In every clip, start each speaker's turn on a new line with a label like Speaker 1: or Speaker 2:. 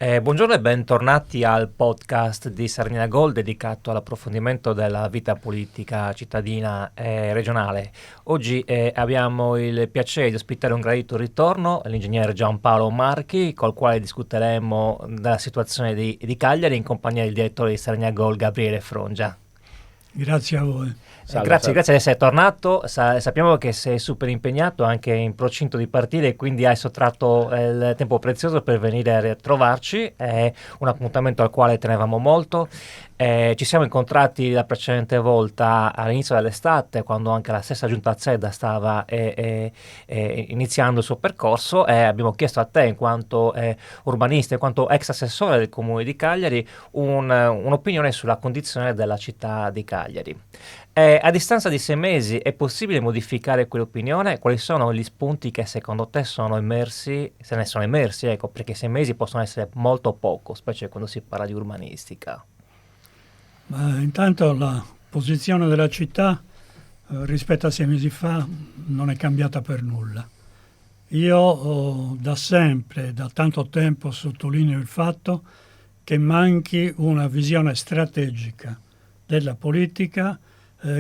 Speaker 1: Buongiorno e bentornati al podcast di Sardegna Gold dedicato all'approfondimento della vita politica cittadina e regionale. Oggi abbiamo il piacere di ospitare un gradito ritorno, l'ingegnere Giampaolo Marchi, col quale discuteremo della situazione di Cagliari in compagnia del direttore di Sardegna Gold, Gabriele Frongia.
Speaker 2: Grazie a voi.
Speaker 1: Grazie di essere tornato. Sappiamo che sei super impegnato, anche in procinto di partire, e quindi hai sottratto il tempo prezioso per venire a trovarci. È un appuntamento al quale tenevamo molto. Ci siamo incontrati la precedente volta all'inizio dell'estate, quando anche la stessa Giunta Zedda stava iniziando il suo percorso, e abbiamo chiesto a te, in quanto urbanista, in quanto ex assessore del Comune di Cagliari, un'opinione sulla condizione della città di Cagliari. A distanza di 6 mesi è possibile modificare quell'opinione? Quali sono gli spunti che secondo te sono emersi, se ne sono emersi, ecco, perché 6 mesi possono essere molto poco, specie quando si parla di urbanistica.
Speaker 2: Ma intanto la posizione della città rispetto a 6 mesi fa non è cambiata per nulla. Io da sempre, da tanto tempo, sottolineo il fatto che manchi una visione strategica della politica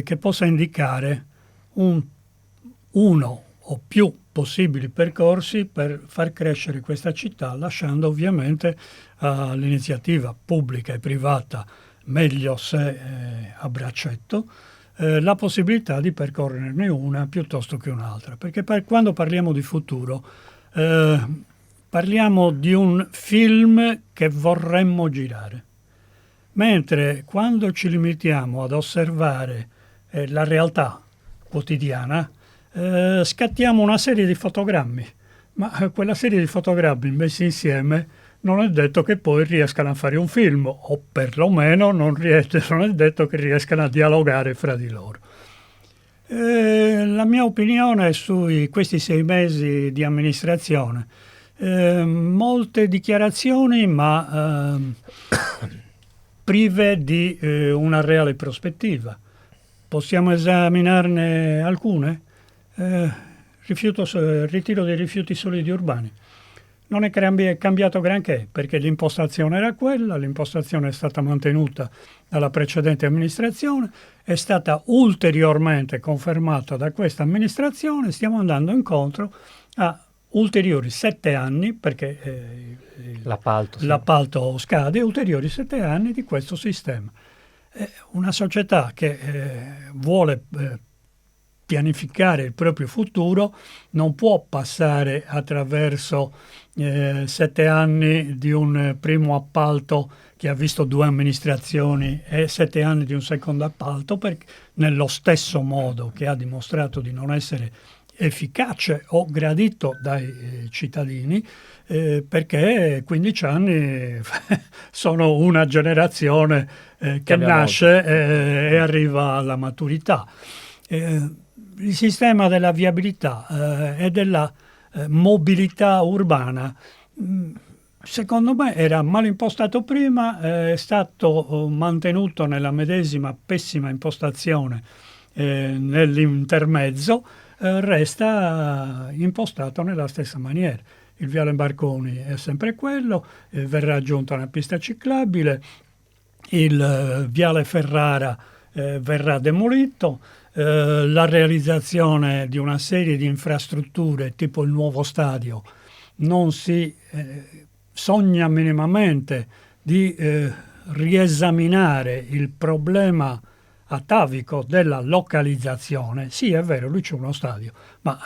Speaker 2: che possa indicare uno o più possibili percorsi per far crescere questa città, lasciando ovviamente all'iniziativa pubblica e privata, meglio se a braccetto, la possibilità di percorrerne una piuttosto che un'altra. Perché quando parliamo di futuro parliamo di un film che vorremmo girare. Mentre quando ci limitiamo ad osservare la realtà quotidiana, scattiamo una serie di fotogrammi, ma quella serie di fotogrammi messi insieme non è detto che poi riescano a fare un film, o perlomeno non è detto che riescano a dialogare fra di loro. La mia opinione su questi 6 mesi di amministrazione, molte dichiarazioni ma prive di una reale prospettiva. Possiamo esaminarne alcune? Ritiro dei rifiuti solidi urbani. Non è cambiato granché, perché l'impostazione era quella, l'impostazione è stata mantenuta dalla precedente amministrazione, è stata ulteriormente confermata da questa amministrazione, stiamo andando incontro a ulteriori 7 anni, perché l'appalto scade, ulteriori 7 anni di questo sistema. Una società che vuole pianificare il proprio futuro non può passare attraverso 7 anni di un primo appalto che ha visto 2 amministrazioni e 7 anni di un secondo appalto, perché nello stesso modo che ha dimostrato di non essere efficace o gradito dai cittadini, perché 15 anni sono una generazione che nasce e arriva alla maturità. Il sistema della viabilità e della mobilità urbana, secondo me, era mal impostato prima, è stato mantenuto nella medesima pessima impostazione nell'intermezzo, resta impostato nella stessa maniera. Il Viale Barconi è sempre quello, verrà aggiunta una pista ciclabile, il Viale Ferrara verrà demolito, la realizzazione di una serie di infrastrutture tipo il nuovo stadio non si sogna minimamente di riesaminare il problema atavico della localizzazione. Sì, è vero, lui c'è uno stadio, ma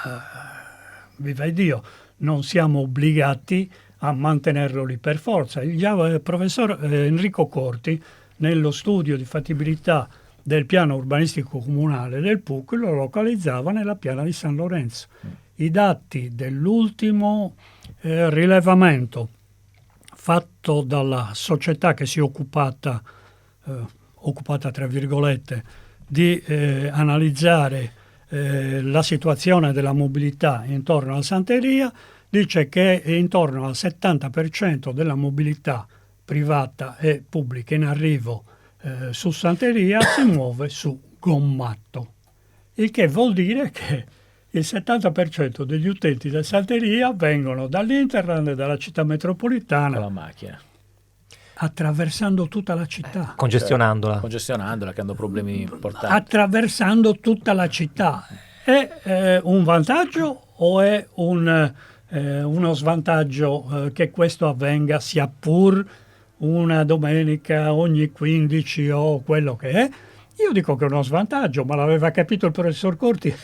Speaker 2: viva Dio, non siamo obbligati a mantenerlo lì per forza. Il professor Enrico Corti, nello studio di fattibilità del piano urbanistico comunale del PUC, lo localizzava nella piana di San Lorenzo. I dati dell'ultimo rilevamento fatto dalla società che si è occupata tra virgolette, di analizzare la situazione della mobilità intorno alla Santeria, dice che intorno al 70% della mobilità privata e pubblica in arrivo su Santeria si muove su gommatto, il che vuol dire che il 70% degli utenti del Santelia vengono dall'Interland e dalla città metropolitana
Speaker 3: con la macchina.
Speaker 2: attraversando tutta la città.
Speaker 1: Congestionandola.
Speaker 3: Congestionandola, che hanno problemi importanti.
Speaker 2: Attraversando tutta la città. È un vantaggio o è uno svantaggio che questo avvenga, sia pur una domenica ogni 15 o quello che è? Io dico che è uno svantaggio, ma l'aveva capito il professor Corti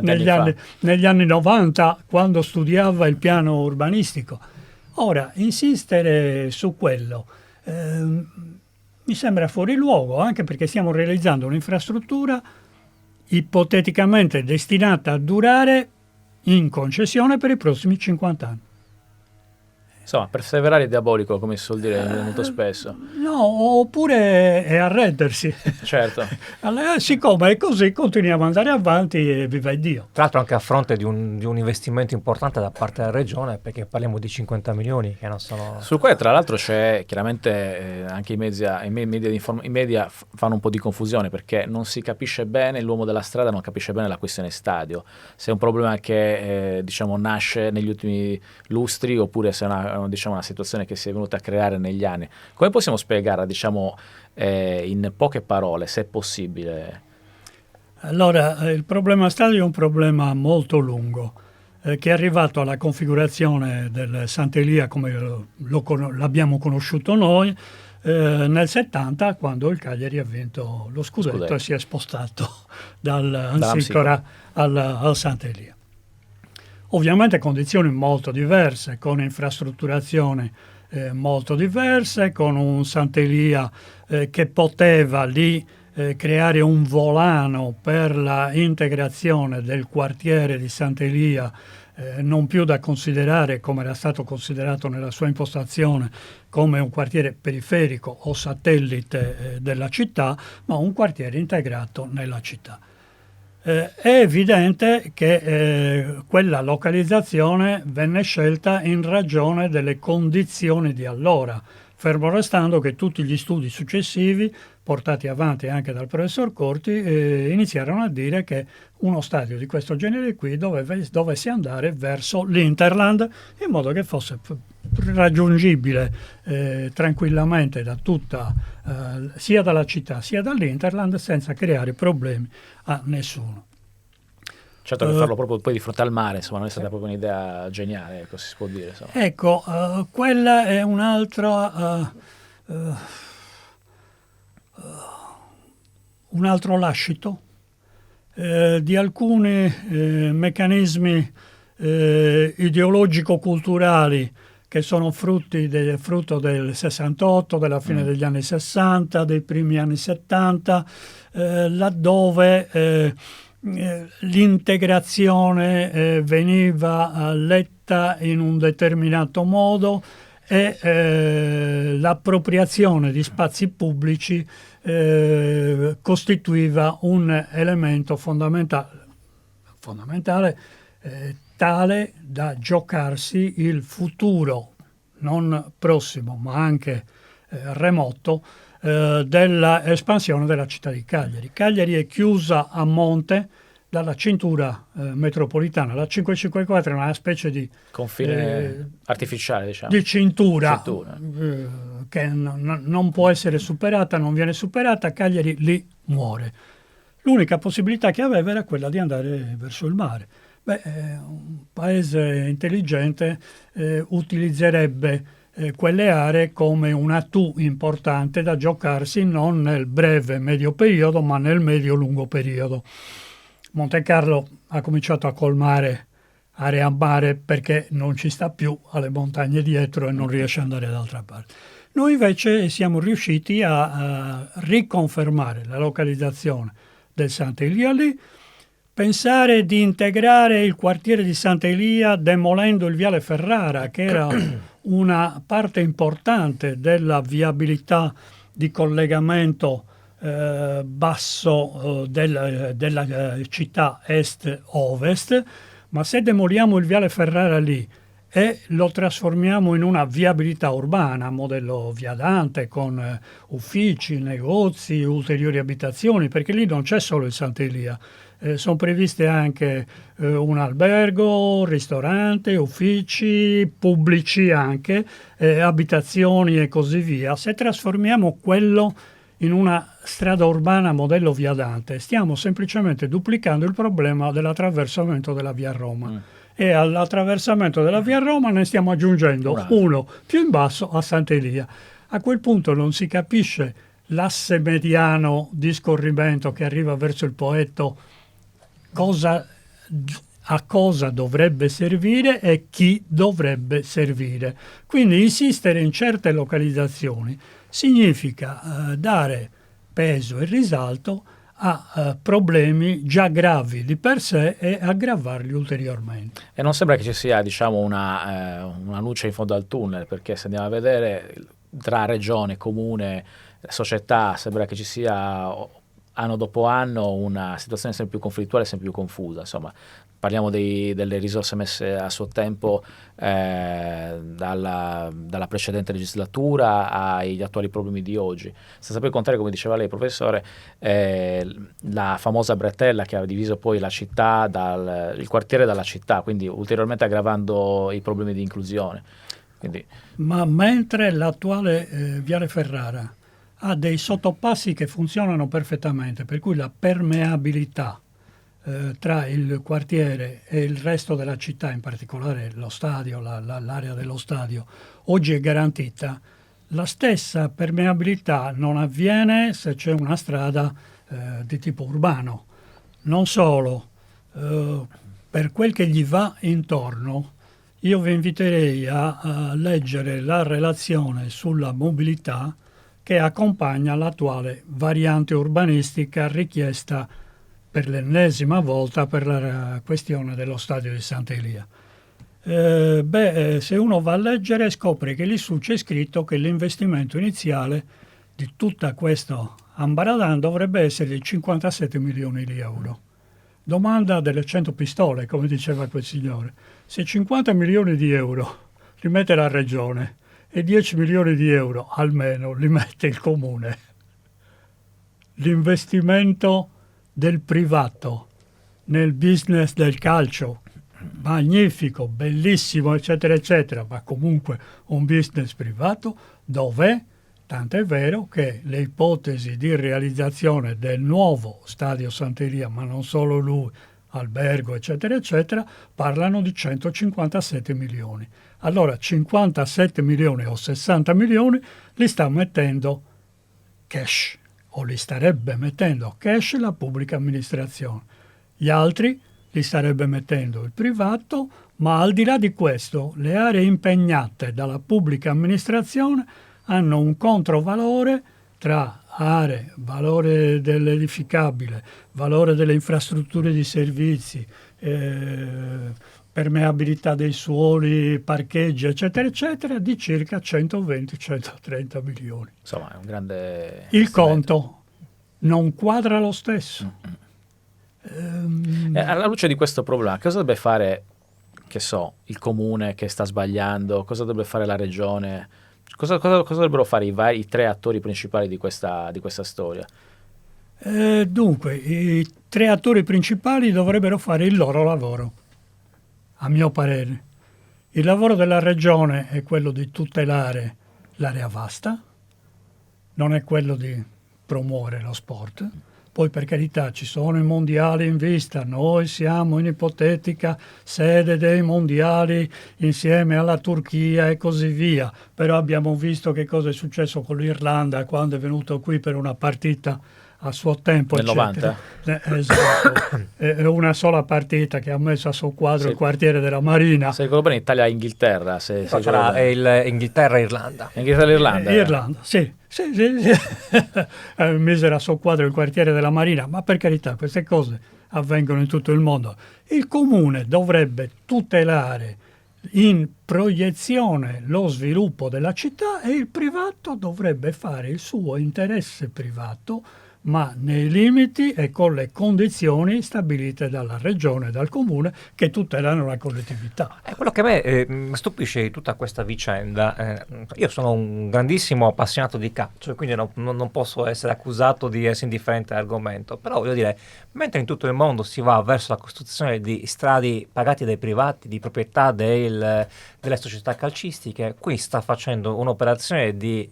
Speaker 2: negli anni 90, quando studiava il piano urbanistico. Ora, insistere su quello mi sembra fuori luogo, anche perché stiamo realizzando un'infrastruttura ipoteticamente destinata a durare in concessione per i prossimi 50 anni.
Speaker 3: Insomma, perseverare è diabolico, come si suol dire molto spesso.
Speaker 2: No, oppure è arrendersi.
Speaker 3: Certo.
Speaker 2: Allora, siccome è così, continuiamo ad andare avanti e viva Dio.
Speaker 1: Tra l'altro anche a fronte di un investimento importante da parte della regione, perché parliamo di 50 milioni che non sono...
Speaker 3: Sul quale tra l'altro c'è chiaramente anche i media fanno un po' di confusione, perché non si capisce bene, l'uomo della strada non capisce bene la questione stadio, se è un problema che nasce negli ultimi lustri oppure se è una situazione che si è venuta a creare negli anni. Come possiamo spiegare in poche parole, se è possibile?
Speaker 2: Allora, il problema stadio è un problema molto lungo, che è arrivato alla configurazione del Santelia come l'abbiamo conosciuto noi nel 70, quando il Cagliari ha vinto lo scudetto e si è spostato dall'Ansicora al Santelia. Ovviamente condizioni molto diverse, con infrastrutturazioni molto diverse, con un Santelia che poteva lì creare un volano per la integrazione del quartiere di Santelia, non più da considerare, come era stato considerato nella sua impostazione, come un quartiere periferico o satellite della città, ma un quartiere integrato nella città. È evidente che quella localizzazione venne scelta in ragione delle condizioni di allora, fermo restando che tutti gli studi successivi, portati avanti anche dal professor Corti, iniziarono a dire che uno stadio di questo genere qui dovesse andare verso l'Interland, in modo che fosse raggiungibile tranquillamente da sia dalla città sia dall'Interland, senza creare problemi a nessuno.
Speaker 3: Certo, che farlo proprio poi di fronte al mare, insomma, non è stata proprio un'idea geniale, ecco, si può dire. Insomma.
Speaker 2: Ecco, quella è un altro lascito di alcuni meccanismi ideologico-culturali che sono frutto del 68, della fine degli anni 60, dei primi anni 70, laddove l'integrazione veniva letta in un determinato modo e l'appropriazione di spazi pubblici costituiva un elemento fondamentale tale da giocarsi il futuro, non prossimo ma anche remoto, dell'espansione della città di Cagliari. Cagliari è chiusa a monte dalla cintura metropolitana. La 554 è una specie di
Speaker 3: confine artificiale, diciamo,
Speaker 2: di cintura. Che non può essere superata, non viene superata. Cagliari lì muore. L'unica possibilità che aveva era quella di andare verso il mare. Un paese intelligente utilizzerebbe quelle aree come un attu importante da giocarsi non nel breve medio periodo ma nel medio lungo periodo. Montecarlo ha cominciato a colmare area a mare perché non ci sta più, alle montagne dietro e non riesce ad andare dall'altra parte. Noi invece siamo riusciti a riconfermare la localizzazione del Sant'Elia lì, pensare di integrare il quartiere di Sant'Elia demolendo il viale Ferrara, che era una parte importante della viabilità di collegamento basso della città est-ovest, ma se demoliamo il viale Ferrara lì e lo trasformiamo in una viabilità urbana, modello Via Dante, con uffici, negozi, ulteriori abitazioni, perché lì non c'è solo il Sant'Elia. Sono previste anche un albergo, ristorante, uffici pubblici anche, abitazioni e così via. Se trasformiamo quello in una strada urbana modello Via Dante, stiamo semplicemente duplicando il problema dell'attraversamento della Via Roma. E all'attraversamento della Via Roma ne stiamo aggiungendo uno più in basso a Sant'Elia. A quel punto non si capisce l'asse mediano di scorrimento che arriva verso il Poetto, a cosa dovrebbe servire e chi dovrebbe servire. Quindi insistere in certe localizzazioni significa dare peso e risalto a problemi già gravi di per sé e aggravarli ulteriormente.
Speaker 3: E non sembra che ci sia, diciamo, una luce in fondo al tunnel, perché se andiamo a vedere tra regione, comune, società, sembra che ci sia anno dopo anno una situazione sempre più conflittuale, sempre più confusa. Insomma, parliamo delle risorse messe a suo tempo dalla precedente legislatura agli attuali problemi di oggi. Senza poi contare, come diceva lei, professore, la famosa bretella che ha diviso poi la città, il quartiere dalla città, quindi ulteriormente aggravando i problemi di inclusione. Quindi...
Speaker 2: Ma mentre l'attuale Viale Ferrara ha dei sottopassi che funzionano perfettamente, per cui la permeabilità tra il quartiere e il resto della città, in particolare lo stadio, l'area dello stadio, oggi è garantita, la stessa permeabilità non avviene se c'è una strada di tipo urbano. Non solo, per quel che gli va intorno, io vi inviterei a leggere la relazione sulla mobilità che accompagna l'attuale variante urbanistica richiesta per l'ennesima volta per la questione dello stadio di Sant'Elia. Se uno va a leggere scopre che lì su c'è scritto che l'investimento iniziale di tutta questo ambaradan dovrebbe essere di 57 milioni di euro. Domanda delle 100 pistole, come diceva quel signore. Se 50 milioni di euro li mette la regione e 10 milioni di euro almeno li mette il comune, l'investimento del privato nel business del calcio, magnifico, bellissimo, eccetera, eccetera, ma comunque un business privato, dov'è? Tant'è vero che le ipotesi di realizzazione del nuovo Stadio Sant'Elia, ma non solo lui, albergo, eccetera, eccetera, parlano di 157 milioni. Allora 57 milioni o 60 milioni li sta mettendo cash, o li starebbe mettendo cash la pubblica amministrazione. Gli altri li starebbe mettendo il privato, ma al di là di questo le aree impegnate dalla pubblica amministrazione hanno un controvalore tra aree, valore dell'edificabile, valore delle infrastrutture di servizi, permeabilità dei suoli, parcheggi, eccetera, eccetera, di circa 120-130 milioni.
Speaker 3: Insomma, è un grande...
Speaker 2: Il conto non quadra lo stesso.
Speaker 3: Alla luce di questo problema, cosa dovrebbe fare, che so, il comune che sta sbagliando? Cosa dovrebbe fare la regione? Cosa dovrebbero fare i tre attori principali di questa storia?
Speaker 2: Dunque, i tre attori principali dovrebbero fare il loro lavoro, a mio parere. Il lavoro della regione è quello di tutelare l'area vasta, non è quello di promuovere lo sport. Poi, per carità, ci sono i mondiali in vista, noi siamo in ipotetica sede dei mondiali insieme alla Turchia e così via, però abbiamo visto che cosa è successo con l'Irlanda quando è venuto qui per una partita a suo tempo,
Speaker 3: nel
Speaker 2: eccetera.
Speaker 3: 90?
Speaker 2: Esatto, è una sola partita che ha messo a suo quadro il quartiere della Marina.
Speaker 3: Se ricordo bene, Italia-Inghilterra.
Speaker 1: C'era Inghilterra-Irlanda.
Speaker 3: Inghilterra-Irlanda.
Speaker 2: Irlanda, sì. Misero a suo quadro il quartiere della Marina, ma per carità, queste cose avvengono in tutto il mondo. Il comune dovrebbe tutelare in proiezione lo sviluppo della città e il privato dovrebbe fare il suo interesse privato ma nei limiti e con le condizioni stabilite dalla regione e dal comune che tutelano la collettività.
Speaker 1: Quello che a me stupisce di tutta questa vicenda, io sono un grandissimo appassionato di calcio, quindi non posso essere accusato di essere indifferente all'argomento, però voglio dire, mentre in tutto il mondo si va verso la costruzione di stadi pagati dai privati, di proprietà delle società calcistiche, qui sta facendo un'operazione di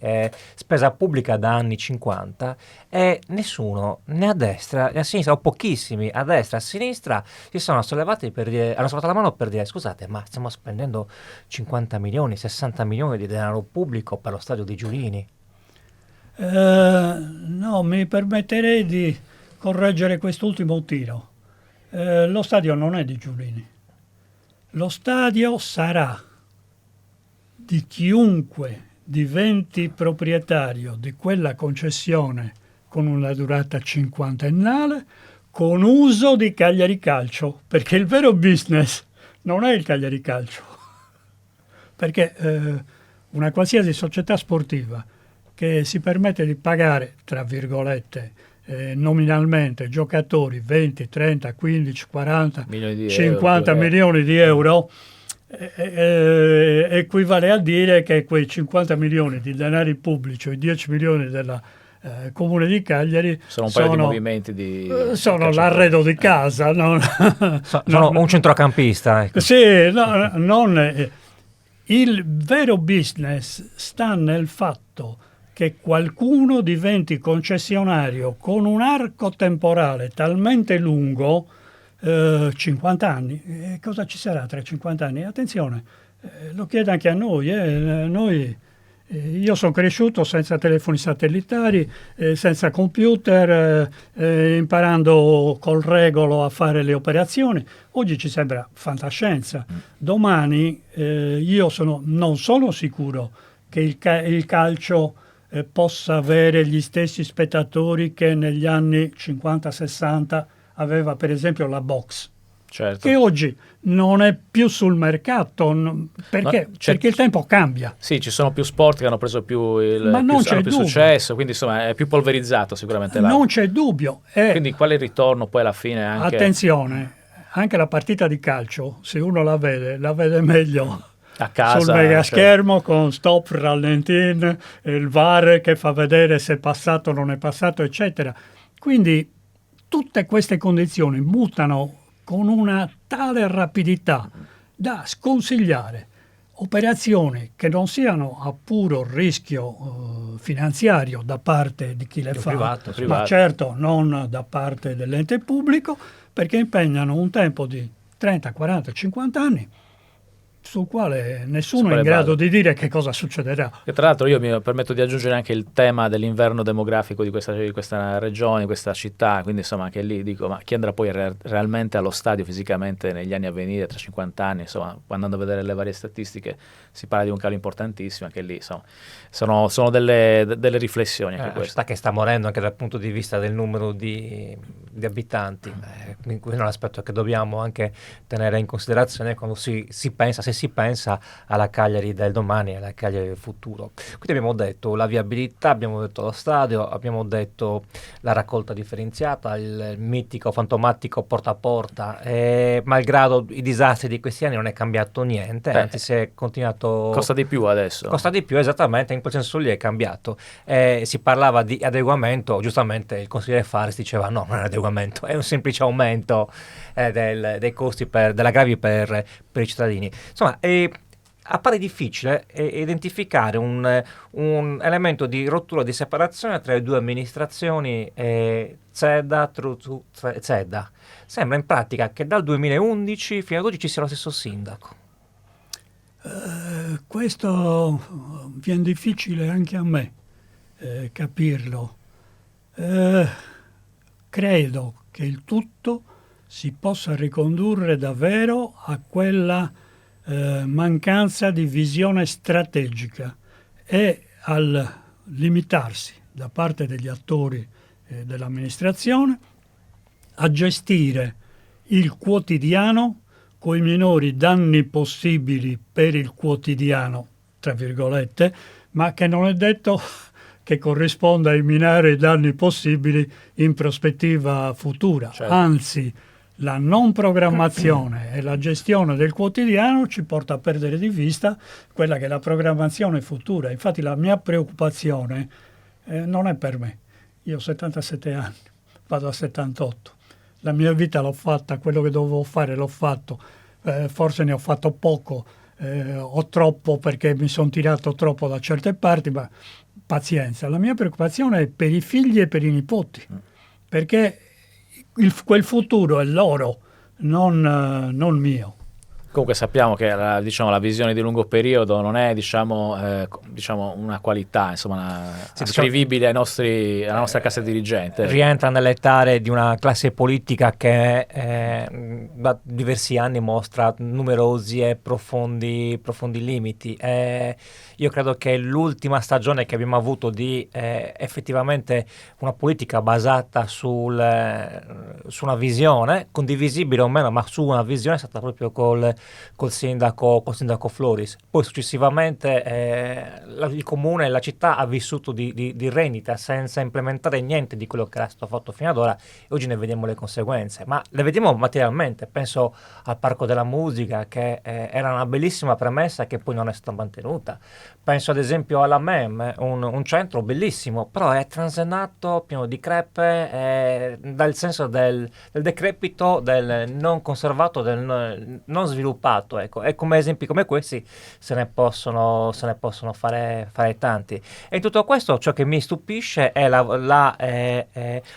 Speaker 1: spesa pubblica da anni 50 e nessuno, né a destra né a sinistra, o pochissimi a destra e a sinistra, si sono sollevati per dire, hanno sollevato la mano per dire: scusate, ma stiamo spendendo 50 milioni, 60 milioni di denaro pubblico per lo stadio di Giulini.
Speaker 2: No, mi permetterei di correggere quest'ultimo tiro. Lo stadio non è di Giulini. Lo stadio sarà di chiunque diventi proprietario di quella concessione con una durata cinquantennale, con uso di Cagliari Calcio, perché il vero business non è il Cagliari Calcio, perché una qualsiasi società sportiva che si permette di pagare, tra virgolette, nominalmente giocatori 20, 30, 15, 40, 50 milioni di euro, equivale a dire che quei 50 milioni di denari pubblici o i 10 milioni della Comune di Cagliari
Speaker 3: sono un paio di movimenti di
Speaker 2: sono l'arredo di casa,
Speaker 1: sono un centrocampista, ecco.
Speaker 2: Sì, il vero business sta nel fatto che qualcuno diventi concessionario con un arco temporale talmente lungo, 50 anni. Cosa ci sarà tra 50 anni? Attenzione, lo chiede anche a noi. Io sono cresciuto senza telefoni satellitari, senza computer, imparando col regolo a fare le operazioni. Oggi ci sembra fantascienza. Domani io non sono sicuro che il calcio possa avere gli stessi spettatori che negli anni 50-60 aveva per esempio la box.
Speaker 3: Certo.
Speaker 2: Che oggi non è più sul mercato, perché il tempo cambia.
Speaker 3: Sì, ci sono più sport che hanno preso più successo, quindi insomma è più polverizzato sicuramente.
Speaker 2: Non c'è dubbio.
Speaker 3: Quindi qual è il ritorno poi alla fine anche?
Speaker 2: Attenzione, anche la partita di calcio, se uno la vede meglio
Speaker 3: a casa,
Speaker 2: sul megaschermo, con stop, rallentin, il VAR che fa vedere se è passato o non è passato, eccetera. Quindi tutte queste condizioni mutano con una tale rapidità da sconsigliare operazioni che non siano a puro rischio finanziario da parte di chi le fa,
Speaker 3: privato.
Speaker 2: Ma certo non da parte dell'ente pubblico, perché impegnano un tempo di 30, 40, 50 anni sul quale nessuno è in grado di dire che cosa succederà.
Speaker 3: E tra l'altro io mi permetto di aggiungere anche il tema dell'inverno demografico di questa regione, di questa città, quindi insomma anche lì dico, ma chi andrà poi realmente allo stadio fisicamente negli anni a venire, tra 50 anni, insomma, andando a vedere le varie statistiche si parla di un calo importantissimo, anche lì insomma, sono delle riflessioni. Anche
Speaker 1: una città che sta morendo anche dal punto di vista del numero di abitanti, questo è un aspetto che dobbiamo anche tenere in considerazione quando si pensa alla Cagliari del domani e alla Cagliari del futuro. Quindi abbiamo detto la viabilità, abbiamo detto lo stadio, abbiamo detto la raccolta differenziata, il mitico, fantomatico porta a porta, e malgrado i disastri di questi anni non è cambiato niente, anzi si è continuato...
Speaker 3: Costa di più adesso.
Speaker 1: Costa di più, esattamente, in quel senso lì è cambiato. Si parlava di adeguamento, giustamente il consigliere Fares diceva no, non è adeguamento, è un semplice aumento dei costi dell'aggravio per i cittadini. Insomma, appare difficile identificare un elemento di rottura, di separazione tra le due amministrazioni Zedda. Sembra in pratica che dal 2011 fino ad oggi ci sia lo stesso sindaco.
Speaker 2: Questo viene difficile anche a me capirlo. Credo che il tutto si possa ricondurre davvero a quella mancanza di visione strategica e al limitarsi da parte degli attori dell'amministrazione a gestire il quotidiano con i minori danni possibili per il quotidiano, tra virgolette, ma che non è detto che corrisponda a eliminare i danni possibili in prospettiva futura.
Speaker 3: Certo.
Speaker 2: Anzi, la non programmazione e la gestione del quotidiano ci porta a perdere di vista quella che è la programmazione futura. Infatti la mia preoccupazione non è per me. Io ho 77 anni, vado a 78. La mia vita l'ho fatta, quello che dovevo fare l'ho fatto. Forse ne ho fatto poco o troppo perché mi sono tirato troppo da certe parti, ma pazienza. La mia preoccupazione è per i figli e per i nipoti, perché quel futuro è loro, non mio.
Speaker 3: Comunque sappiamo che la visione di lungo periodo non è una qualità ascrivibile alla nostra classe dirigente.
Speaker 1: Rientra nelle tare di una classe politica che da diversi anni mostra numerosi e profondi limiti. Io credo che l'ultima stagione che abbiamo avuto di effettivamente una politica basata su una visione, condivisibile o meno, ma su una visione, è stata proprio col sindaco Floris. Poi successivamente il comune e la città ha vissuto di rendita senza implementare niente di quello che era stato fatto fino ad ora, e oggi ne vediamo le conseguenze, ma le vediamo materialmente. Penso al Parco della Musica, che era una bellissima premessa che poi non è stata mantenuta. Penso ad esempio alla MEM, un centro bellissimo, però è transennato, pieno di crepe, dal senso del decrepito, del non conservato, del non sviluppato. Ecco. E come esempi come questi se ne possono fare tanti. E in tutto questo ciò che mi stupisce è la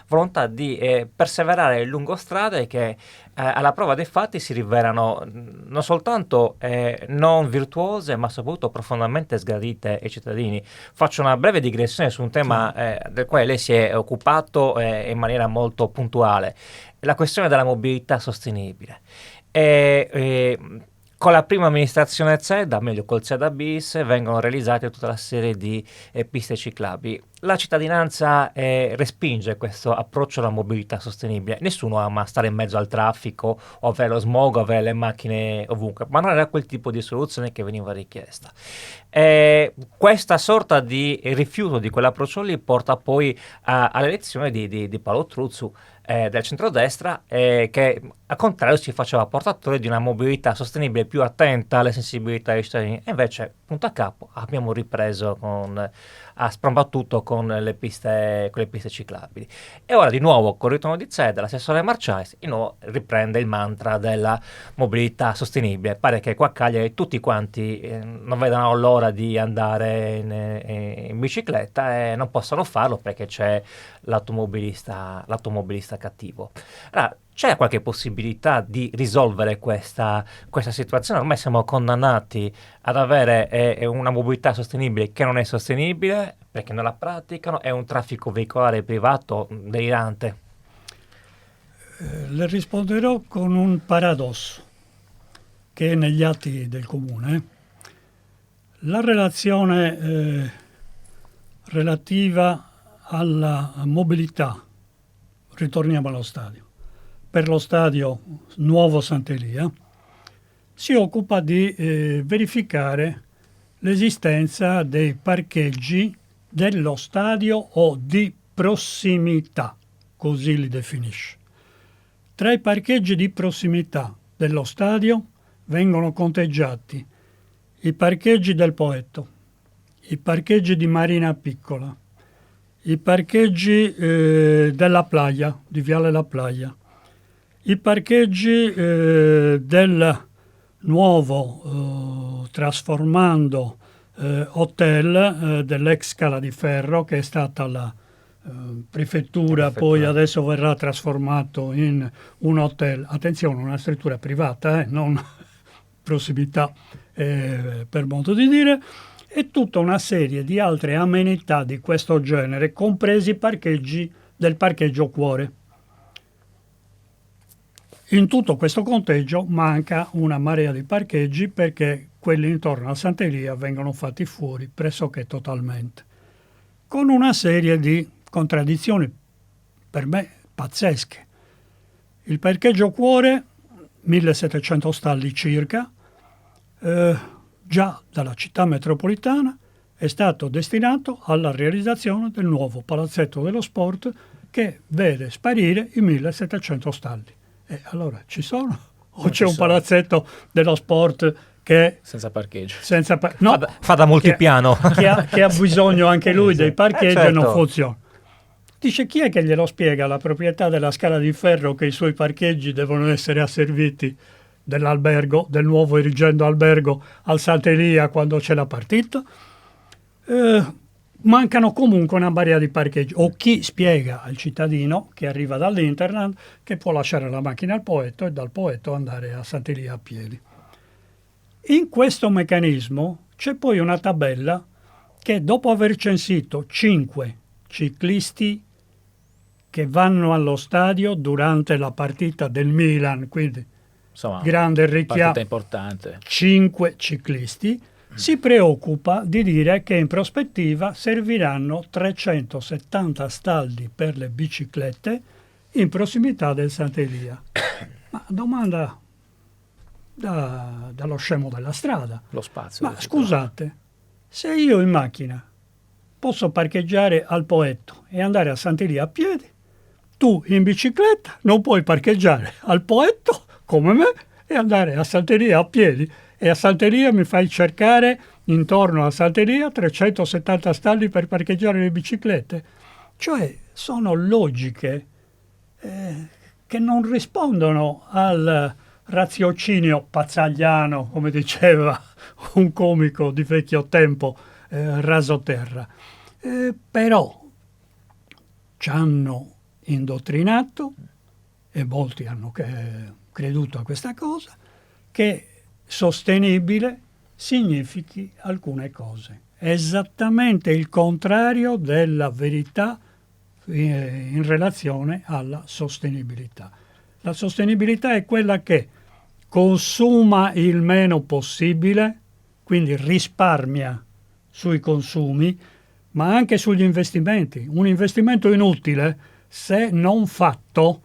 Speaker 1: volontà di perseverare lungo strade che alla prova dei fatti si rivelano non soltanto non virtuose, ma soprattutto profondamente sgradite ai cittadini. Faccio una breve digressione su un tema del quale lei si è occupato in maniera molto puntuale: la questione della mobilità sostenibile. Con la prima amministrazione ZEDA, meglio col ZEDA bis, vengono realizzate tutta una serie di piste ciclabili. La cittadinanza respinge questo approccio alla mobilità sostenibile. Nessuno ama stare in mezzo al traffico o avere lo smog, o avere le macchine ovunque, ma non era quel tipo di soluzione che veniva richiesta. Questa sorta di rifiuto di quell'approccio lì porta poi all'elezione di Paolo Truzzu, del centrodestra, che al contrario si faceva portatore di una mobilità sostenibile più attenta alle sensibilità dei cittadini, e invece punto a capo abbiamo ripreso a sprombattuto con le piste ciclabili. E ora di nuovo con il ritorno di ZEDA, l'assessore Marciais di nuovo riprende il mantra della mobilità sostenibile. Pare che qua a Cagliari tutti quanti non vedano l'ora di andare in bicicletta e non possano farlo perché c'è l'automobilista cattivo. Allora, c'è qualche possibilità di risolvere questa situazione? Ormai siamo condannati ad avere una mobilità sostenibile che non è sostenibile perché non la praticano, è un traffico veicolare privato delirante.
Speaker 2: Le risponderò con un paradosso che è negli atti del comune. La relazione relativa alla mobilità, ritorniamo allo stadio. Per lo stadio Nuovo Sant'Elia si occupa di verificare l'esistenza dei parcheggi dello stadio o di prossimità, così li definisce. Tra i parcheggi di prossimità dello stadio vengono conteggiati i parcheggi del Poetto, i parcheggi di Marina Piccola, i parcheggi della Playa, di Viale La Playa, i parcheggi del nuovo trasformando hotel dell'ex Scala di Ferro, che è stata la prefettura, poi adesso verrà trasformato in un hotel, attenzione, una struttura privata, non prossimità per modo di dire, e tutta una serie di altre amenità di questo genere, compresi i parcheggi del parcheggio Cuore. In tutto questo conteggio manca una marea di parcheggi perché quelli intorno a Sant'Elia vengono fatti fuori pressoché totalmente, con una serie di contraddizioni per me pazzesche. Il parcheggio Cuore, 1700 stalli circa, già dalla città metropolitana è stato destinato alla realizzazione del nuovo palazzetto dello sport che vede sparire i 1700 stalli. E allora ci sono? O c'è un palazzetto dello sport che
Speaker 3: senza parcheggio?
Speaker 2: No,
Speaker 1: fa da multipiano.
Speaker 2: Che ha bisogno anche lui dei parcheggi e
Speaker 1: certo.
Speaker 2: non funziona. Dice, chi è che glielo spiega la proprietà della Scala di Ferro che i suoi parcheggi devono essere asserviti dell'albergo, del nuovo erigendo albergo al Sant'Elia quando c'è la partita? Mancano comunque una barriera di parcheggio. O chi spiega al cittadino che arriva dall'Interland che può lasciare la macchina al Poetto e dal Poetto andare a Sant'Elia a piedi. In questo meccanismo c'è poi una tabella che, dopo aver censito 5 ciclisti che vanno allo stadio durante la partita del Milan, quindi
Speaker 3: insomma,
Speaker 2: grande richiamo,
Speaker 3: partita importante,
Speaker 2: 5 ciclisti, si preoccupa di dire che in prospettiva serviranno 370 stalli per le biciclette in prossimità del Sant'Elia. Ma domanda dallo scemo della strada.
Speaker 3: lo spazio.
Speaker 2: Ma scusate, se io in macchina posso parcheggiare al Poetto e andare a Sant'Elia a piedi, tu in bicicletta non puoi parcheggiare al Poetto come me e andare a Sant'Elia a piedi, e a Sant'Elia mi fai cercare intorno a Sant'Elia 370 stalli per parcheggiare le biciclette. Cioè sono logiche che non rispondono al raziocinio pazzagliano, come diceva un comico di vecchio tempo, rasoterra. Però ci hanno indottrinato, e molti hanno creduto a questa cosa, che sostenibile significhi alcune cose. È esattamente il contrario della verità in relazione alla sostenibilità. La sostenibilità è quella che consuma il meno possibile, quindi risparmia sui consumi, ma anche sugli investimenti. Un investimento inutile, se non fatto,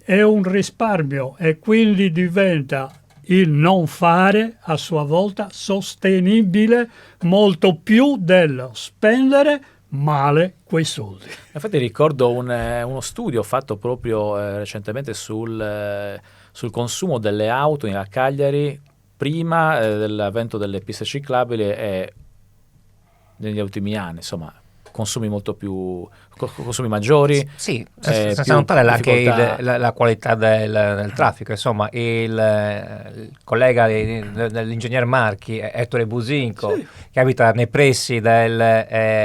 Speaker 2: è un risparmio e quindi diventa il non fare a sua volta sostenibile molto più dello spendere male quei soldi.
Speaker 3: Infatti ricordo uno studio fatto proprio recentemente sul consumo delle auto a Cagliari prima dell'avvento delle piste ciclabili e negli ultimi anni, insomma, consumi molto più consumi maggiori.
Speaker 1: Sì, senza notare anche la qualità del traffico. Insomma, il collega dell'ingegner Marchi, Ettore Businco, sì, che abita nei pressi dell'asse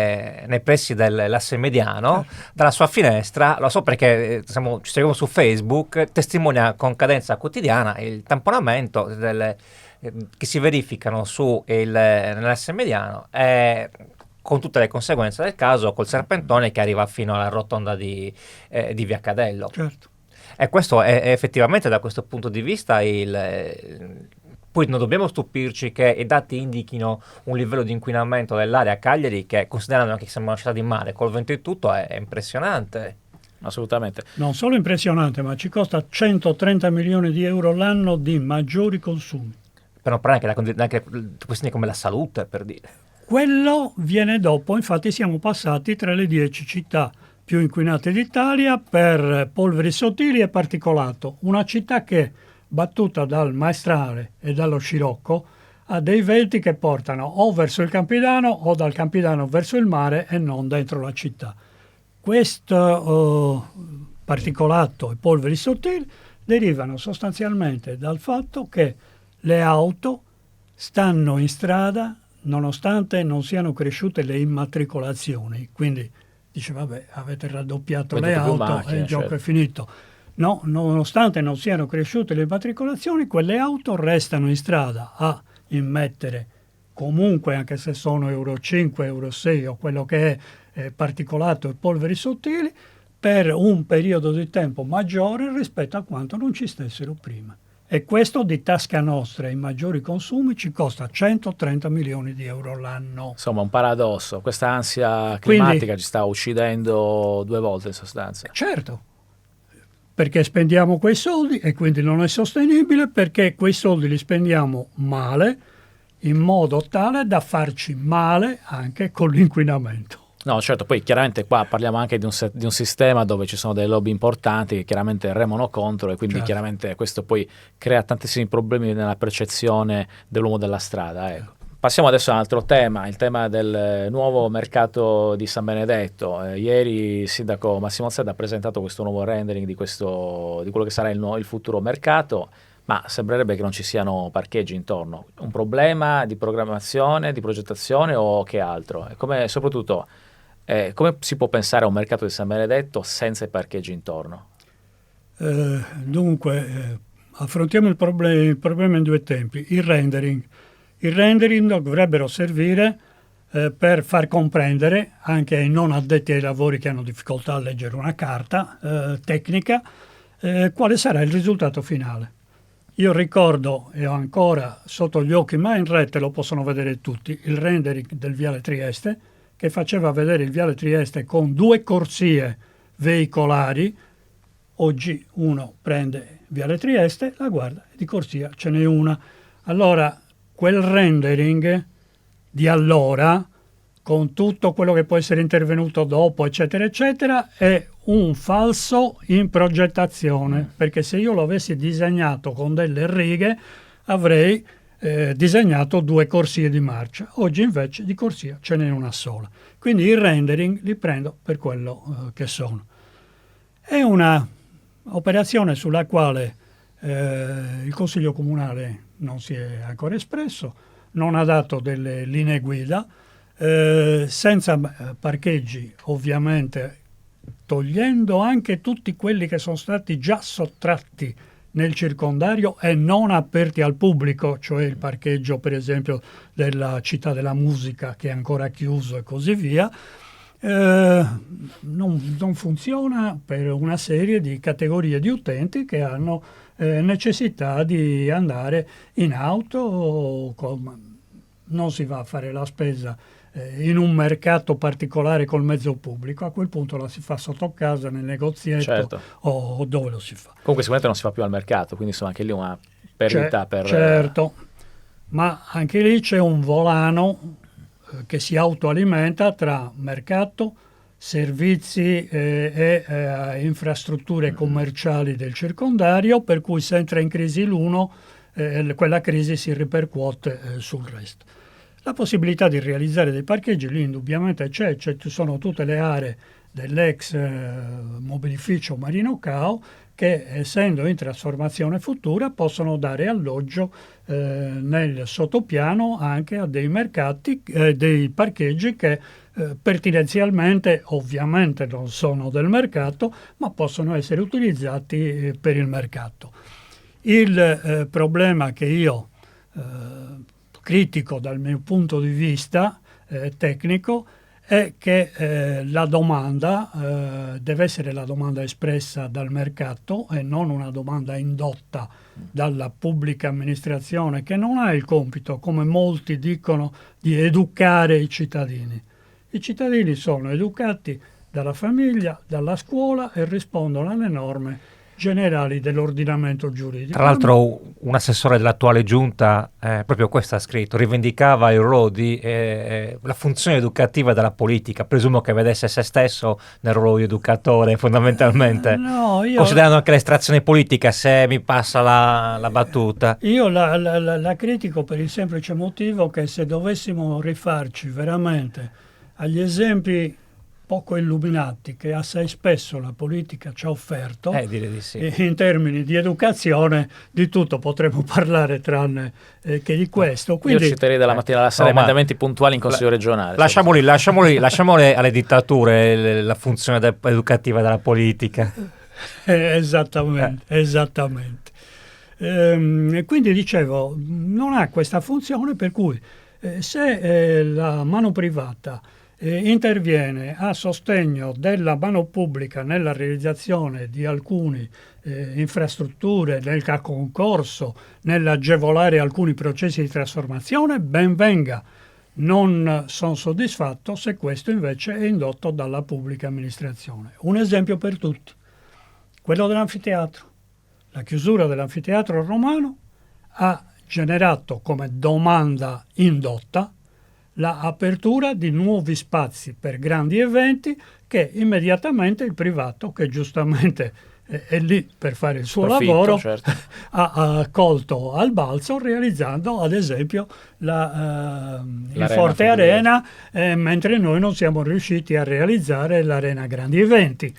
Speaker 1: mediano, dalla sua finestra, lo so perché ci seguiamo su Facebook, testimonia con cadenza quotidiana il tamponamento che si verificano nell'asse mediano, con tutte le conseguenze del caso, col serpentone che arriva fino alla rotonda di Via Cadello.
Speaker 2: Certo.
Speaker 1: E questo è effettivamente, da questo punto di vista, poi non dobbiamo stupirci che i dati indichino un livello di inquinamento dell'area a Cagliari che, considerando anche che siamo una città di mare, col vento e tutto, è impressionante.
Speaker 3: Assolutamente.
Speaker 2: Non solo impressionante, ma ci costa 130 milioni di euro l'anno di maggiori consumi.
Speaker 1: Per non parlare anche di questioni come la salute, per dire.
Speaker 2: Quello viene dopo, infatti siamo passati tra le 10 città più inquinate d'Italia per polveri sottili e particolato. Una città che, battuta dal Maestrale e dallo Scirocco, ha dei venti che portano o verso il Campidano o dal Campidano verso il mare e non dentro la città. Questo particolato e polveri sottili derivano sostanzialmente dal fatto che le auto stanno in strada nonostante non siano cresciute le immatricolazioni. Quindi dice, vabbè, avete raddoppiato le auto macchine, e il gioco è finito. No, nonostante non siano cresciute le immatricolazioni, quelle auto restano in strada a immettere comunque, anche se sono Euro 5, Euro 6 o quello che è particolato e polveri sottili, per un periodo di tempo maggiore rispetto a quanto non ci stessero prima. E questo di tasca nostra, i maggiori consumi, ci costa 130 milioni di euro l'anno.
Speaker 3: Insomma, un paradosso. Questa ansia climatica ci sta uccidendo 2 volte in sostanza.
Speaker 2: Certo, perché spendiamo quei soldi e quindi non è sostenibile, perché quei soldi li spendiamo male, in modo tale da farci male anche con l'inquinamento.
Speaker 3: No, certo, poi chiaramente qua parliamo anche di un sistema dove ci sono delle lobby importanti che chiaramente remano contro, e quindi chiaramente questo poi crea tantissimi problemi nella percezione dell'uomo della strada. Ecco. Passiamo adesso a un altro tema, il tema del nuovo mercato di San Benedetto. Ieri il sindaco Massimo Zedda ha presentato questo nuovo rendering di quello che sarà il futuro mercato, ma sembrerebbe che non ci siano parcheggi intorno. Un problema di programmazione, di progettazione o che altro? E soprattutto, come si può pensare a un mercato di San Benedetto senza i parcheggi intorno?
Speaker 2: Dunque, affrontiamo il problema in due tempi. Il rendering. Il rendering dovrebbero servire per far comprendere anche ai non addetti ai lavori che hanno difficoltà a leggere una carta tecnica quale sarà il risultato finale. Io ricordo, e ho ancora sotto gli occhi, ma in rete lo possono vedere tutti, il rendering del Viale Trieste, che faceva vedere il Viale Trieste con 2 corsie veicolari. Oggi uno prende Viale Trieste, la guarda, e di corsia ce n'è una. Allora, quel rendering di allora, con tutto quello che può essere intervenuto dopo, eccetera, eccetera, è un falso in progettazione, perché se io lo avessi disegnato con delle righe, avrei disegnato 2 corsie di marcia. Oggi invece di corsia ce n'è una sola. Quindi il rendering li prendo per quello che sono. È una operazione sulla quale il Consiglio Comunale non si è ancora espresso, non ha dato delle linee guida, senza parcheggi, ovviamente togliendo anche tutti quelli che sono stati già sottratti nel circondario e non aperti al pubblico, cioè il parcheggio per esempio della Città della Musica che è ancora chiuso e così via. Non funziona per una serie di categorie di utenti che hanno necessità di andare in auto, non si va a fare la spesa in un mercato particolare col mezzo pubblico, a quel punto la si fa sotto casa, nel negozietto, o dove lo si fa.
Speaker 3: Comunque sicuramente non si fa più al mercato, quindi insomma anche lì una perdita per...
Speaker 2: Certo, ma anche lì c'è un volano che si autoalimenta tra mercato, servizi e infrastrutture commerciali del circondario, per cui se entra in crisi l'uno, quella crisi si ripercuote sul resto. La possibilità di realizzare dei parcheggi lì indubbiamente ci sono tutte le aree dell'ex mobilificio Marino Cao che, essendo in trasformazione futura, possono dare alloggio nel sottopiano anche a dei mercati, dei parcheggi che pertinenzialmente ovviamente non sono del mercato, ma possono essere utilizzati per il mercato. Il problema che io critico dal mio punto di vista tecnico è che la domanda deve essere la domanda espressa dal mercato e non una domanda indotta dalla pubblica amministrazione, che non ha il compito, come molti dicono, di educare i cittadini. I cittadini sono educati dalla famiglia, dalla scuola e rispondono alle norme generali dell'ordinamento giuridico.
Speaker 1: Tra l'altro un assessore dell'attuale giunta proprio questo ha scritto, rivendicava il ruolo di la funzione educativa della politica, presumo che vedesse se stesso nel ruolo di educatore fondamentalmente, considerando anche l'estrazione politica, se mi passa la battuta.
Speaker 2: Io la critico per il semplice motivo che se dovessimo rifarci veramente agli esempi poco illuminati che assai spesso la politica ci ha offerto,
Speaker 1: direi di sì.
Speaker 2: In termini di educazione, di tutto potremmo parlare tranne che di questo. Quindi,
Speaker 3: io citerei dalla mattina alla sera emendamenti puntuali in Consiglio regionale.
Speaker 1: Lasciamoli alle dittature la funzione educativa della politica.
Speaker 2: Esattamente. E quindi dicevo, non ha questa funzione, per cui se la mano privata interviene a sostegno della mano pubblica nella realizzazione di alcune infrastrutture, nel concorso, nell'agevolare alcuni processi di trasformazione, ben venga. Non sono soddisfatto se questo invece è indotto dalla pubblica amministrazione. Un esempio per tutti, quello dell'anfiteatro. La chiusura dell'anfiteatro romano ha generato come domanda indotta la apertura di nuovi spazi per grandi eventi che immediatamente il privato, che giustamente è lì per fare il suo lavoro,
Speaker 3: certo.
Speaker 2: ha colto al balzo, realizzando ad esempio il Forte Arena, mentre noi non siamo riusciti a realizzare l'Arena Grandi Eventi.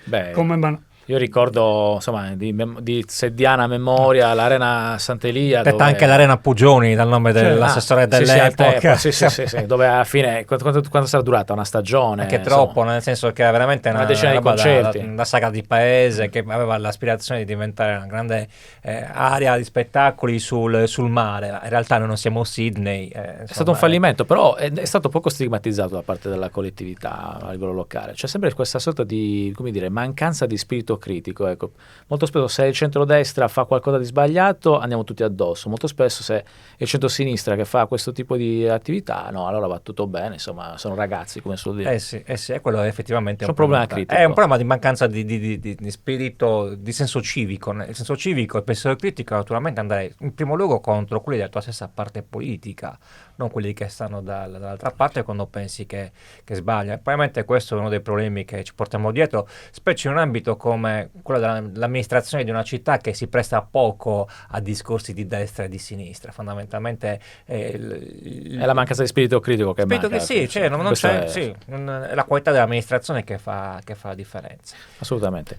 Speaker 3: Io ricordo, insomma, di sediana memoria l'Arena Sant'Elia.
Speaker 1: Detta anche l'Arena Puggioni, dal nome dell'assessore dell'epoca.
Speaker 3: Sì, dove alla fine, quanto sarà durata? Una stagione?
Speaker 1: Anche troppo, nel senso che era veramente una
Speaker 3: decina di concerti.
Speaker 1: Da saga di paese, che aveva l'aspirazione di diventare una grande area di spettacoli sul mare. In realtà noi non siamo Sydney.
Speaker 3: È stato un fallimento, però è stato poco stigmatizzato da parte della collettività a livello locale. C'è sempre questa sorta di, come dire, mancanza di spirito critico, ecco. Molto spesso se il centrodestra fa qualcosa di sbagliato andiamo tutti addosso, molto spesso se è il centrosinistra che fa questo tipo di attività, no, allora va tutto bene, insomma, sono ragazzi, come suol dire.
Speaker 1: Sì, è quello effettivamente
Speaker 3: un problema critico.
Speaker 1: È un problema di mancanza di spirito, di senso civico. Il senso civico e il pensiero critico naturalmente andare in primo luogo contro quelli della tua stessa parte politica, non quelli che stanno dall'altra parte quando pensi che sbaglia. E probabilmente questo è uno dei problemi che ci portiamo dietro, specie in un ambito come quello dell'amministrazione di una città che si presta poco a discorsi di destra e di sinistra. Fondamentalmente è
Speaker 3: la mancanza di spirito critico che manca.
Speaker 1: È la qualità dell'amministrazione che fa la differenza.
Speaker 3: Assolutamente.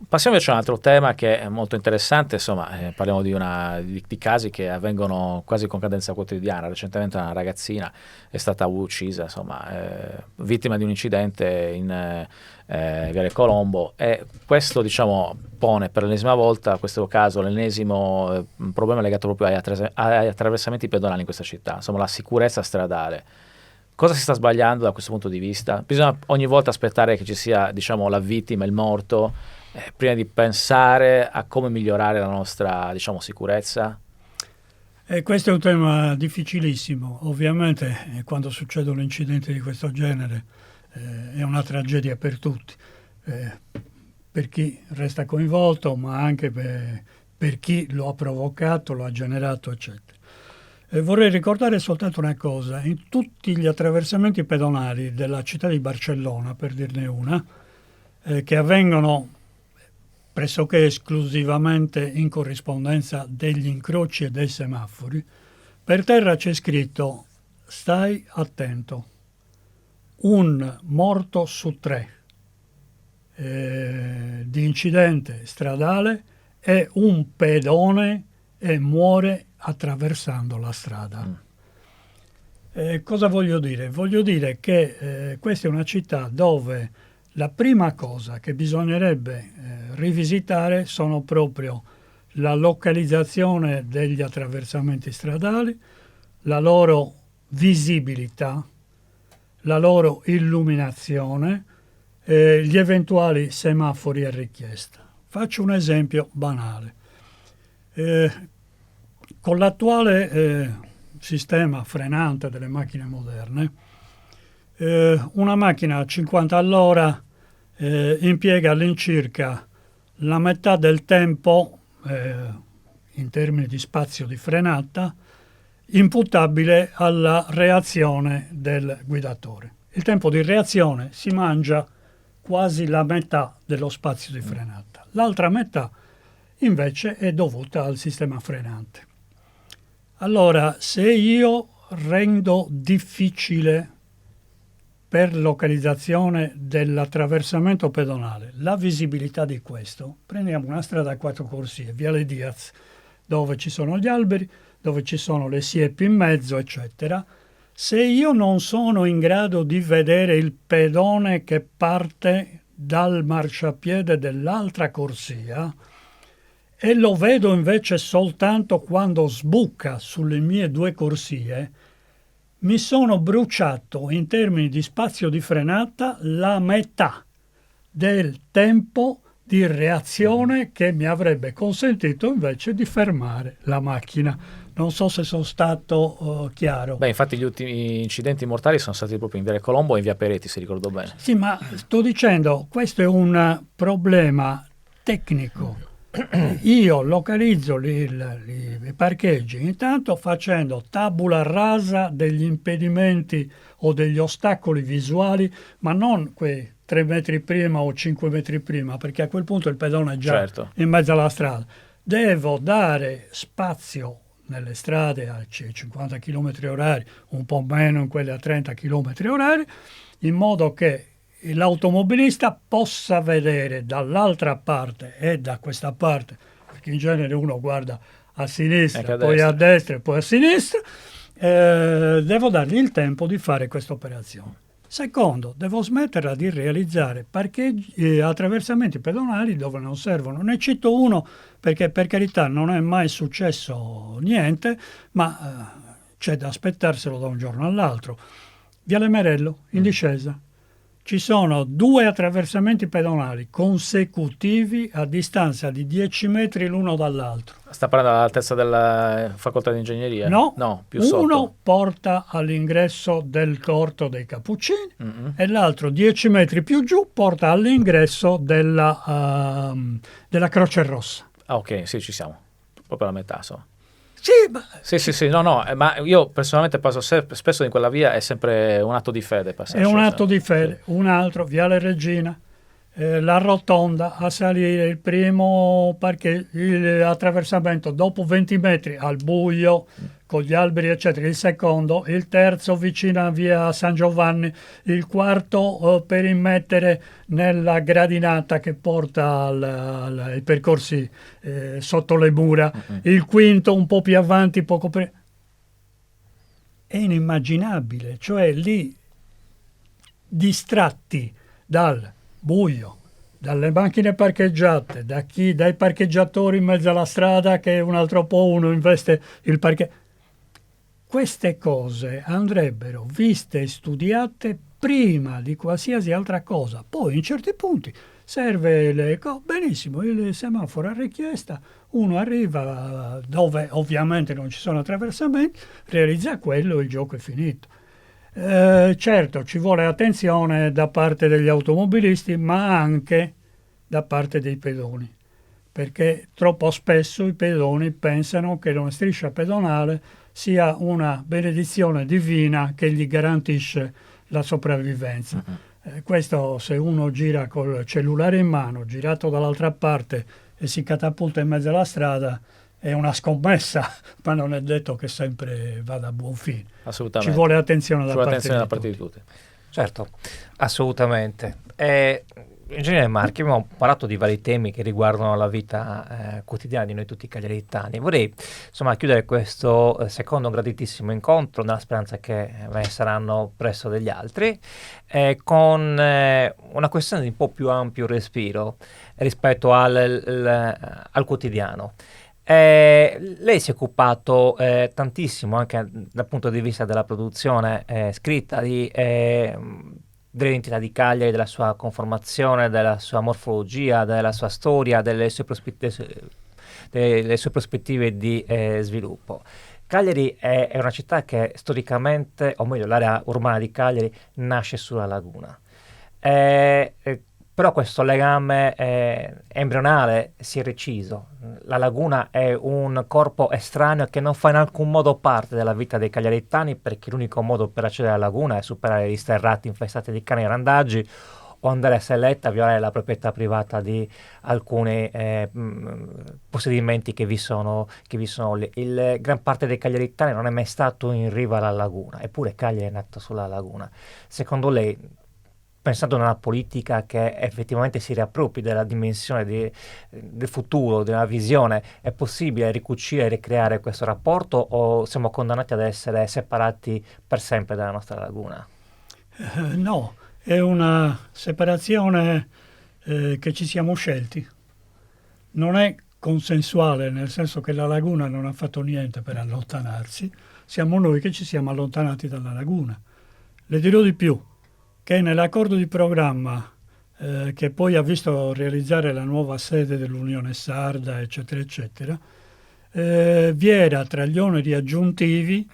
Speaker 3: Passiamo invece a un altro tema che è molto interessante, insomma, parliamo di casi che avvengono quasi con cadenza quotidiana. Recentemente una ragazzina è stata uccisa, insomma, vittima di un incidente in Viale Colombo, e questo, diciamo, pone per l'ennesima volta, questo caso, l'ennesimo problema legato proprio agli attraversamenti pedonali in questa città, insomma la sicurezza stradale. Cosa si sta sbagliando da questo punto di vista? Bisogna ogni volta aspettare che ci sia, diciamo, la vittima, il morto, prima di pensare a come migliorare la nostra, diciamo, sicurezza?
Speaker 2: Questo è un tema difficilissimo. Ovviamente quando succedono incidenti di questo genere è una tragedia per tutti, per chi resta coinvolto, ma anche per chi lo ha provocato, lo ha generato, eccetera. Vorrei ricordare soltanto una cosa: in tutti gli attraversamenti pedonali della città di Barcellona, per dirne una, che avvengono pressoché esclusivamente in corrispondenza degli incroci e dei semafori, per terra c'è scritto: stai attento, un morto su 3 di incidente stradale è un pedone e muore attraversando la strada. Cosa voglio dire? Voglio dire che questa è una città dove la prima cosa che bisognerebbe rivisitare sono proprio la localizzazione degli attraversamenti stradali, la loro visibilità, la loro illuminazione, gli eventuali semafori a richiesta. Faccio un esempio banale. Con l'attuale sistema frenante delle macchine moderne, una macchina a 50 all'ora impiega all'incirca la metà del tempo, in termini di spazio di frenata, imputabile alla reazione del guidatore. Il tempo di reazione si mangia quasi la metà dello spazio di frenata. L'altra metà invece è dovuta al sistema frenante. Allora, se io rendo difficile per localizzazione dell'attraversamento pedonale la visibilità di questo, prendiamo una strada a 4 corsie, Viale Diaz, dove ci sono gli alberi, dove ci sono le siepi in mezzo, eccetera. Se io non sono in grado di vedere il pedone che parte dal marciapiede dell'altra corsia e lo vedo invece soltanto quando sbuca sulle mie 2 corsie, mi sono bruciato in termini di spazio di frenata la metà del tempo di reazione che mi avrebbe consentito invece di fermare la macchina. Non so se sono stato chiaro.
Speaker 3: Beh, infatti gli ultimi incidenti mortali sono stati proprio in Viale Colombo e in Via Peretti, se ricordo bene.
Speaker 2: Sì, ma sto dicendo, questo è un problema tecnico io localizzo i parcheggi intanto facendo tabula rasa degli impedimenti o degli ostacoli visuali, ma non quei 3 metri prima o 5 metri prima, perché a quel punto il pedone è già in mezzo alla strada. Devo dare spazio nelle strade a 50 km orari, un po' meno in quelle a 30 km orari, in modo che l'automobilista possa vedere dall'altra parte e da questa parte, perché in genere uno guarda a sinistra, poi a destra e poi a sinistra, devo dargli il tempo di fare questa operazione. Secondo, devo smetterla di realizzare attraversamenti pedonali dove non servono. Ne cito uno perché per carità non è mai successo niente, ma c'è da aspettarselo da un giorno all'altro. Viale Merello, in discesa. Ci sono 2 attraversamenti pedonali consecutivi a distanza di 10 metri l'uno dall'altro.
Speaker 3: Sta parlando all'altezza della facoltà di ingegneria?
Speaker 2: No,
Speaker 3: più sotto.
Speaker 2: Uno porta all'ingresso del corto dei Cappuccini e l'altro 10 metri più giù porta all'ingresso della Croce Rossa.
Speaker 3: Ah, ok, sì, ci siamo. Proprio alla metà, insomma.
Speaker 2: Sì,
Speaker 3: no, ma io personalmente passo spesso in quella via, è sempre un atto di fede passare.
Speaker 2: È un atto di fede. Sì. Un altro, Viale Regina, la rotonda a salire, il primo attraversamento dopo 20 metri al buio, con gli alberi eccetera, il secondo, il terzo vicino a via San Giovanni, il quarto per immettere nella gradinata che porta ai percorsi sotto le mura, il quinto un po' più avanti, poco prima. È inimmaginabile, cioè lì distratti dal buio, dalle macchine parcheggiate, dai parcheggiatori in mezzo alla strada che un altro po' uno investe il parcheggio. Queste cose andrebbero viste e studiate prima di qualsiasi altra cosa. Poi in certi punti serve benissimo, il semaforo a richiesta, uno arriva dove ovviamente non ci sono attraversamenti, realizza quello e il gioco è finito. Certo, ci vuole attenzione da parte degli automobilisti, ma anche da parte dei pedoni, perché troppo spesso i pedoni pensano che una striscia pedonale sia una benedizione divina che gli garantisce la sopravvivenza. Questo, se uno gira col cellulare in mano, girato dall'altra parte e si catapulta in mezzo alla strada, è una scommessa, ma non è detto che sempre vada a buon fine.
Speaker 3: Assolutamente.
Speaker 2: Ci vuole attenzione da parte
Speaker 3: di tutti.
Speaker 1: Certo, assolutamente. Ingegnere Marchi, abbiamo parlato di vari temi che riguardano la vita quotidiana di noi tutti cagliaritani. Vorrei chiudere questo secondo graditissimo incontro, nella speranza che ve ne saranno presto degli altri, con una questione di un po' più ampio respiro rispetto al quotidiano. Lei si è occupato tantissimo anche dal punto di vista della produzione scritta dell'identità di Cagliari, della sua conformazione, della sua morfologia, della sua storia, delle sue prospettive di sviluppo. Cagliari è una città che storicamente, o meglio l'area urbana di Cagliari, nasce sulla laguna. Però questo legame embrionale si è reciso. La laguna è un corpo estraneo che non fa in alcun modo parte della vita dei cagliaritani, perché l'unico modo per accedere alla laguna è superare gli sterrati infestati di cani randaggi o andare a Selletta a violare la proprietà privata di alcuni possedimenti che vi sono lì. Gran parte dei cagliaritani non è mai stato in riva alla laguna, eppure Cagliari è nato sulla laguna. Secondo lei, pensando a una politica che effettivamente si riappropri della dimensione del futuro, della visione, è possibile ricucire e ricreare questo rapporto o siamo condannati ad essere separati per sempre dalla nostra laguna?
Speaker 2: No, è una separazione che ci siamo scelti. Non è consensuale, nel senso che la laguna non ha fatto niente per allontanarsi, siamo noi che ci siamo allontanati dalla laguna. Le dirò di più, che nell'accordo di programma che poi ha visto realizzare la nuova sede dell'Unione Sarda, eccetera, eccetera, vi era tra gli oneri aggiuntivi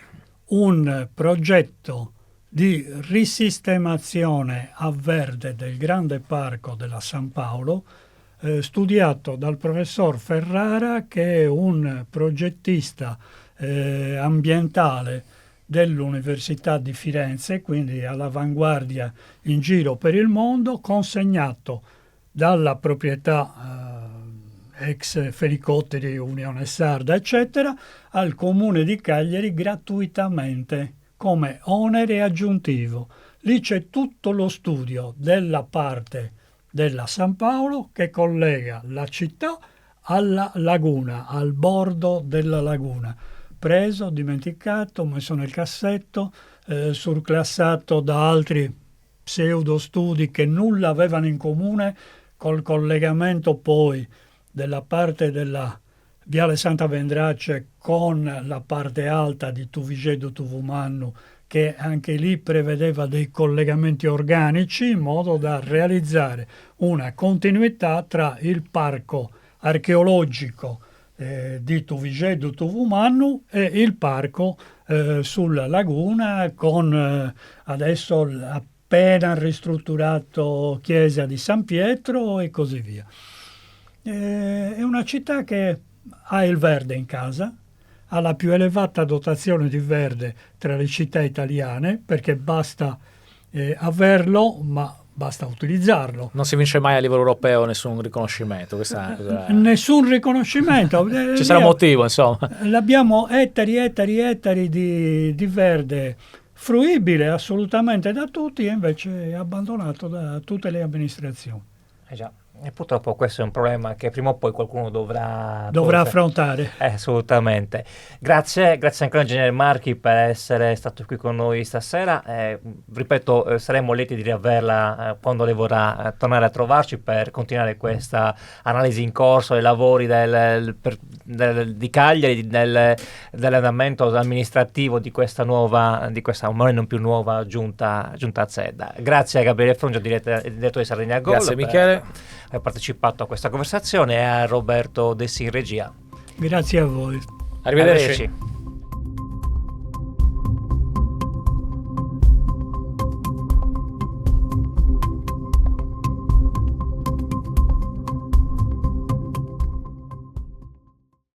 Speaker 2: un progetto di risistemazione a verde del grande parco della San Paolo, studiato dal professor Ferrara, che è un progettista ambientale dell'Università di Firenze, quindi all'avanguardia in giro per il mondo, consegnato dalla proprietà ex Felicotteri, Unione Sarda, eccetera, al Comune di Cagliari gratuitamente come onere aggiuntivo. Lì c'è tutto lo studio della parte della San Paolo che collega la città alla laguna, al bordo della laguna. Preso, dimenticato, messo nel cassetto, surclassato da altri pseudo studi che nulla avevano in comune col collegamento poi della parte della Viale Santa Vendrace con la parte alta di Tuvigedo Tuvumannu, che anche lì prevedeva dei collegamenti organici in modo da realizzare una continuità tra il parco archeologico di Tuvigedo Tuvumannu e il parco sulla laguna, con adesso appena ristrutturato chiesa di San Pietro e così via. È una città che ha il verde in casa, ha la più elevata dotazione di verde tra le città italiane, perché basta averlo, ma basta utilizzarlo.
Speaker 3: Non si vince mai a livello europeo nessun riconoscimento. Questa è una cosa...
Speaker 2: Nessun riconoscimento.
Speaker 3: Ci sarà un motivo, insomma.
Speaker 2: L'abbiamo ettari di verde fruibile assolutamente da tutti, e invece è abbandonato da tutte le amministrazioni.
Speaker 1: Già. E purtroppo questo è un problema che prima o poi qualcuno dovrà
Speaker 2: affrontare.
Speaker 1: Assolutamente. Grazie ancora ingegnere Marchi per essere stato qui con noi stasera. Ripeto, saremo lieti di riaverla quando lei vorrà tornare a trovarci per continuare questa analisi in corso dei lavori di Cagliari, dell'andamento amministrativo di questa ormai non più nuova giunta Zedda. Grazie a Gabriele Frungio, direttore di Sardegna Gol.
Speaker 3: Grazie Michele.
Speaker 1: Ha partecipato a questa conversazione, e a Roberto Dessi in regia.
Speaker 2: Grazie a voi.
Speaker 3: Arrivederci.